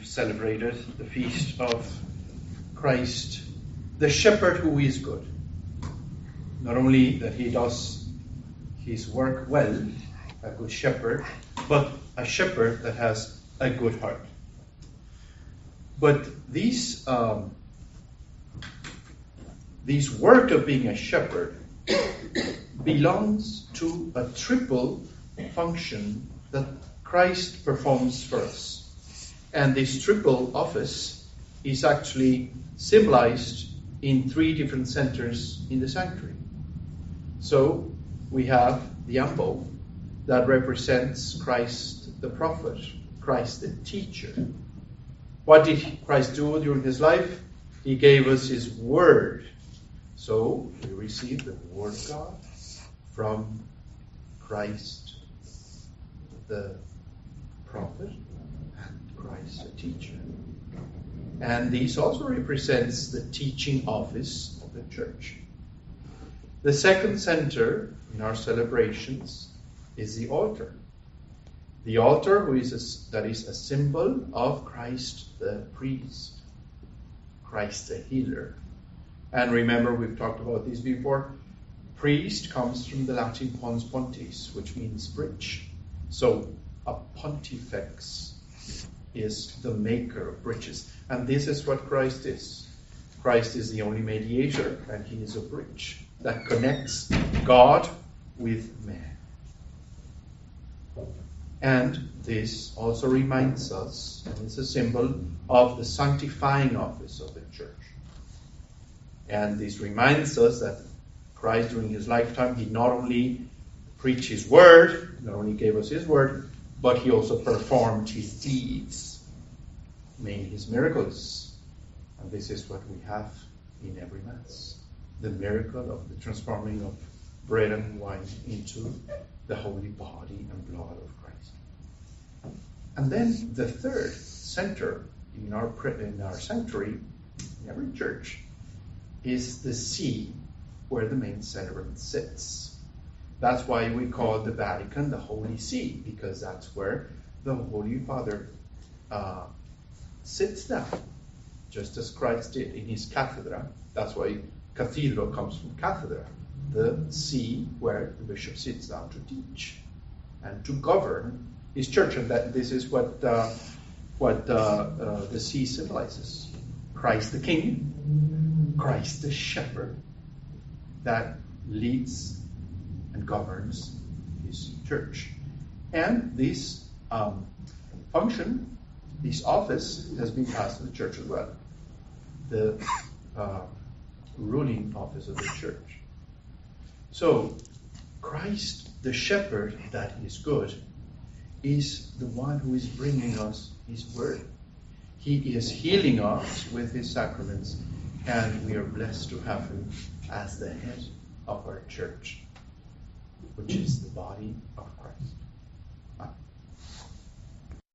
celebrated the feast of Christ, the shepherd who is good. Not only that he does his work well, a good shepherd, but a shepherd that has a good heart. But these work of being a shepherd belongs to a triple function that Christ performs for us. And this triple office is actually symbolized in 3 different centers in the sanctuary. So we have the ambo that represents Christ the prophet, Christ the teacher. What did Christ do during his life? He gave us his word. So we receive the word of God from Christ the prophet and Christ the teacher. And this also represents the teaching office of the church. The second center in our celebrations is the altar. The altar that is a symbol of Christ the priest, Christ the healer. And remember, we've talked about this before. Priest comes from the Latin pons pontis, which means bridge. So a pontifex is the maker of bridges. And this is what Christ is. Christ is the only mediator, and he is a bridge that connects God with man. And this also reminds us, and it's a symbol of the sanctifying office of the church. And this reminds us that Christ, during his lifetime, he not only preached his word, not only gave us his word, but he also performed his deeds, made his miracles. And this is what we have in every Mass. The miracle of the transforming of bread and wine into the holy body and blood of Christ. And then the third center in our sanctuary, in every church, is the see where the main celebrant sits. That's why we call the Vatican the Holy See, because that's where the Holy Father sits down, just as Christ did in his cathedra. That's why cathedral comes from cathedra, the see where the bishop sits down to teach and to govern his church. And that this is what the see symbolizes: Christ the King, Christ the Shepherd that leads and governs his church. And this function, this office, has been passed to the church as well. The ruling office of the church. So, Christ, the shepherd that is good, is the one who is bringing us his word. He is healing us with his sacraments, and we are blessed to have him as the head of our church, which is the body of Christ.